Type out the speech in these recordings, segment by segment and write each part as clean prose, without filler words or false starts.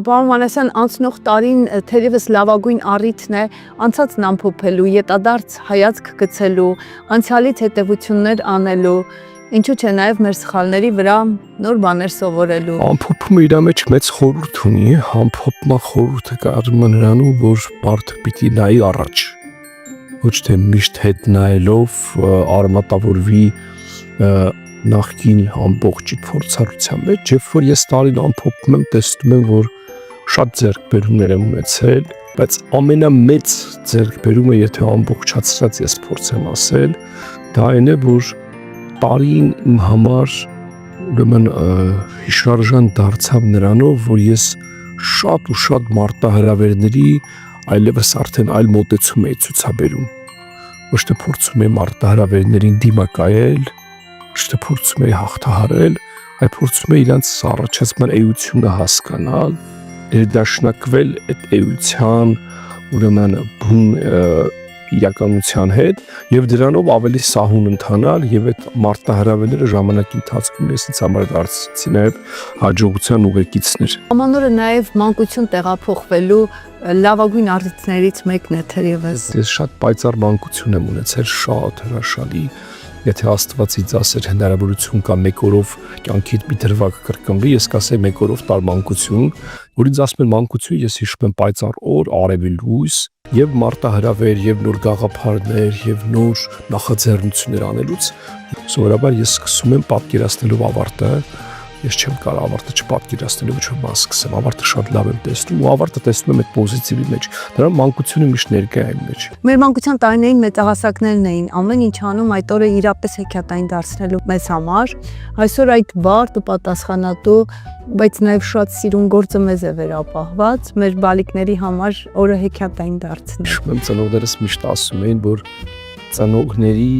Պարոն Մանասյան, անցնող տարին թերևս լավագույն առիթն է անցածն ամփոփելու, ետադարձ հայացք գցելու, անցյալից հետևություններ անելու, ինչու՞ չէ նաև մեր սխալների վրա նոր բաներ սովորելու։ Ամփոփումը իր մեջ մեծ խորհուրդ ունի, ամփոփման խորհուրդը կատարվում է նրանում, որ մարդը պիտի նայի առաջ, ոչ թե միշտ հետ նայելով արմատավորվի նախկին ամբողջի փորձառության մեջ, երբ որ ես տարին ամփոփում եմ, տեսնում եմ, որ շատ ձեռքբերումներ եմ ունեցել, բայց ամենամեծ ձեռքբերումը, եթե ամբողջացրած ես փորձեմ ասել, դա այն է, որ տարին իմ համար ուրեմն հիշարժան դարձավ նրանով, որ ես շատ ու շատ մարտահրավերների այլևս արդեն այլ մոտեցում էի ցուցաբերում։ Ոչ թե փորձում եմ մարտահրավերներին դիմակայել, ոչ թե փորձում եմ հաղթահարել, այլ փորձում եմ իրանց առաջացման էությունը հասկանալ, ներդաշնակվել այդ էության ուրեմն բուն իրականության հետ եւ դրանով ավելի սահուն ընթանալ եւ այդ մարտահրավերները ժամանակի ընթացքում ես ինձ համար դարձրեցի նաեւ հաջողության ուղեկիցներ։ Ամանորը նաեւ մանկություն տեղափոխվելու լավագույն առիթներից մեկն է թերևս։ Ես շատ պայծառ մանկություն եմ ունեցել, շատ հրաշալի։ Եթե Աստված ինձ ասեր հնարավորություն կա մեկ օրով կյանքիդ մի դրվագ կրկնվի, ես կասեի մեկ օրով տար մանկություն, որ ինձ ասում են մանկություն, ես հիշում եմ պայծառ օր, արևի լույս եւ մարտահրավեր եւ նոր գաղափարներ եւ նոր նախաձեռնություններ անելուց սովորաբար ես սկսում եմ պատկերացնելով ավարտը։ Ես չեմ կարող ավարտը չպատկերացնելու ոչ բան սկսեմ, ավարտը շատ լավ եմ տեսնում ու ավարտը տեսնում եմ այդ պոզիտիվի մեջ, դրա մանկությունը միշտ ներկա է իմ մեջ։ Մեր մանկության տարիներին մեծահասակներն էին ամեն ինչ անում այդ օրը իրապես հեքիաթային դարձնելու մեզ համար, այսօր այդ բարդ ու պատասխանատու, բայց նաև շատ սիրուն գործը մեզ է վերապահված, մեր բալիկների համար օրը հեքիաթային դարձնել։ Հիշում եմ ծնողներս միշտ ասում էին, որ ծնողների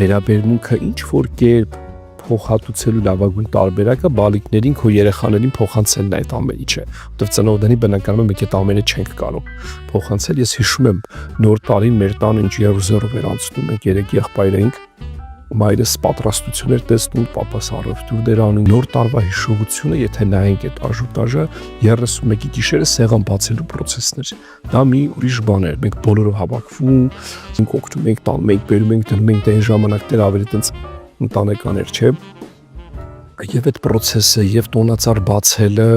վերաբերմունքը ինչ որ կերպ փոխհատուցելու լավագույն տարբերակը բալիկներին քո երեխաներին փոխանցելն է այդ ամեն ինչը, որտեղ ծնողների բնականաբար մենք այդ ամենը չենք կարող փոխանցել։ Ես հիշում եմ նոր տարին մեր տանը ինչ երուզերով էր անցնում, մենք երեք եղբայր էինք, մայրս պատրաստություն էր տեսնում, պապաս առևտուրներ անում, նոր տարվա հիշողությունը, եթե նայենք այդ աժուտաժը 31-ի գիշերը սեղան բացելու process-ներ, դա մի ուրիշ բան էր, մենք բոլորը հավաքվում, մենք օգնում ենք տան, մենք բերում ենք դնում ենք, դա այն ժամանակներ ավելի տենց ընտանեկան էր, չէ՞։ Եվ այդ process-ը եւ տոնածառ բացելը,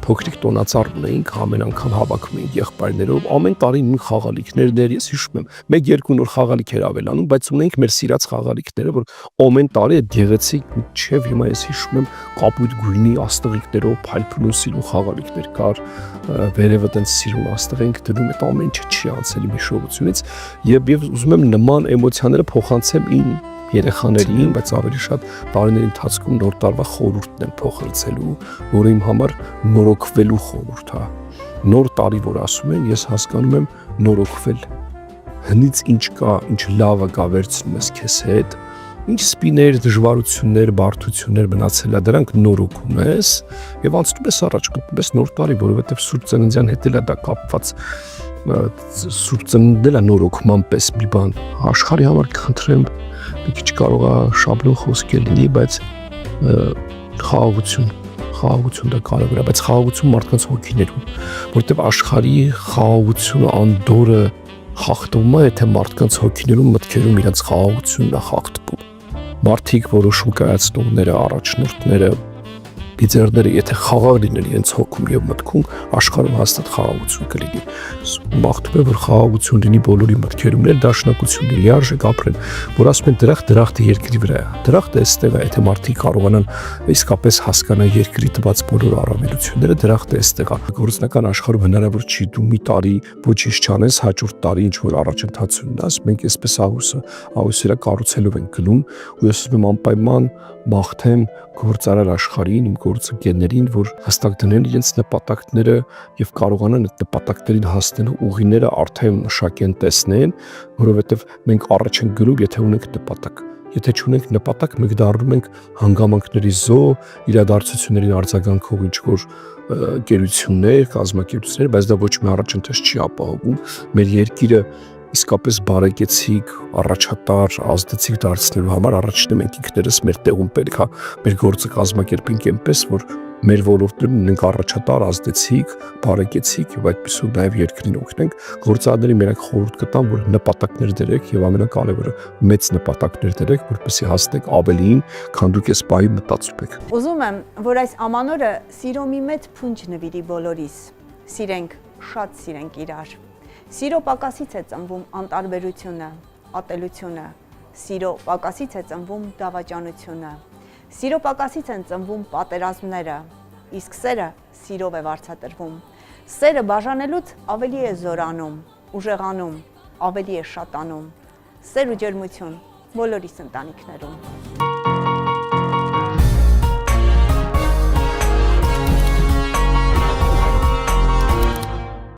փոքրիկ տոնածառ ունեինք, ամեն անգամ հավաքում էինք եղբայրներով, ամեն տարի նույն խաղալիքներն էր, ես հիշում եմ, 1-2 նոր խաղալիք էր ավելանում, բայց ունեինք մեր սիրած խաղալիքները, որ ամեն տարի այդ գեղեցիկ չէ, հիմա ես հիշում եմ կապույտ գույնի աստղիկներով փայլփլուն սիրուն խաղալիքներ կար, վերևը տենց սիրուն աստղ ենք դնում, այդ ամեն ինչը չի անցել իմ հիշողությունից, եւ ուզում եմ նման էմոցիաները փոխանցեմ իմ երեխաներին, բայց ավելի շատ տարիների ընթացքում նոր տարվա խորհուրդն են փոխանցելու, որը իմ համար նորոգվելու խորհուրդ է։ Նոր տարի, որ ասում են, ես հասկանում եմ նորոգվել։ Հնից ինչ կա, ինչ լավը կա վերցնում ես քեզ հետ, ինչ սպիներ, դժվարություններ, բարդություններ մնացել է, դրանք նորոգում ես եւ անցնում ես առաջ, գտնում ես նոր տարի, որովհետեւ Սուրբ Ծննդյան հետ էլ է դա կապված։ Սուրբ Ծնունդն է նորոգման պես մի բան։ Աշխարհի համար կխնդրեմ մի քիչ կարող է շաբլոն խոսքեր լինի, բայց խաղաղություն դա կարևոր է, բայց խաղաղություն մարդկանց հոգիներում, որտեղ աշխարհի խաղաղությունը անդորը խախտվում է, եթե մարդկանց հոգիներում, մտքերում իրենց խաղաղությունն է խախտվում։ Մարդիկ որոշում կայացնողները, առաջնորդները, լիդերները, եթե խաղաղ լինեն իրենց հոգում եւ մտքում, աշխարհում հաստատ խաղաղություն կլինի։ Մաղթում եմ, որ խաղաղություն լինի բոլորի մտքերում, դաշնակություն լինի, արժեք ապրեն, որ ասում են դրախտը երկրի վրա է։ Դրախտը այստեղ է, եթե մարդիկ կարողանան իսկապես հասկանալ երկրի տված բոլոր առավելությունները, դրախտը այստեղ է։ Գործնական աշխարհում հնարավոր չի դու մի տարի ոչինչ չանես, հաջորդ տարի ինչ որ առաջընթաց ունենաս, մենք այսպես ահուսերա կառուցելով ենք գնում, ու ես ասում եմ անպայման մաղթեմ գործարար աշխարհին, իմ գործընկերներին, որ հստակ դնեն իրենց նպատակները եւ կարողանան այդ նպատակներին հասնելու ուղիները արդեն մշակեն, տեսնեն, որովհետեւ մենք առաջ ենք գնում, եթե ունենք նպատակ։ Եթե չունենք նպատակ, մենք դառնում ենք հանգամանքների զոհ, իրադարձություններին արձագանքող ինչ-որ գերություններ, կազմակերպություններ, բայց դա ոչ մի առաջընթաց չի ապահովում։ Մեր երկիրը իսկապես բարեկեցիկ, առաջատար, ազդեցիկ դարձնելու համար առաջինը մենք ինքներս մեր տեղում պետք է մեր գործը կազմակերպենք այնպես, որ մեր ոլորտում ունենք առաջատար, ազդեցիկ, բարեկեցիկ եւ այդպիսով նաեւ երկրին օգնենք, գործարարների մենակ խորհուրդ կտամ, որ նպատակներ դրեք եւ ամենակարևորը մեծ նպատակներ դրեք, որպեսզի հասնեք ավելին, քան դուք այս պահի մտածում եք։ Ուզում եմ, որ այս ամանորը սիրո մի մեծ փունջ նվիրի բոլորիս։ Սիրենք, շատ սիրենք իրար։ Սիրո պակասից է ծնվում անտարբերությունը, ատելությունը։ Սիրո պակասից է ծնվում դավաճանությունը։ Սիրո պակասից են ծնվում պատերազմները, իսկ սերը սիրով է վարձատրվում։ Սերը բաժանելուց ավելի է զորանում, ուժեղանում, ավելի է շատանում։ Սեր ու ջերմություն բոլորիս ընտանիքներում։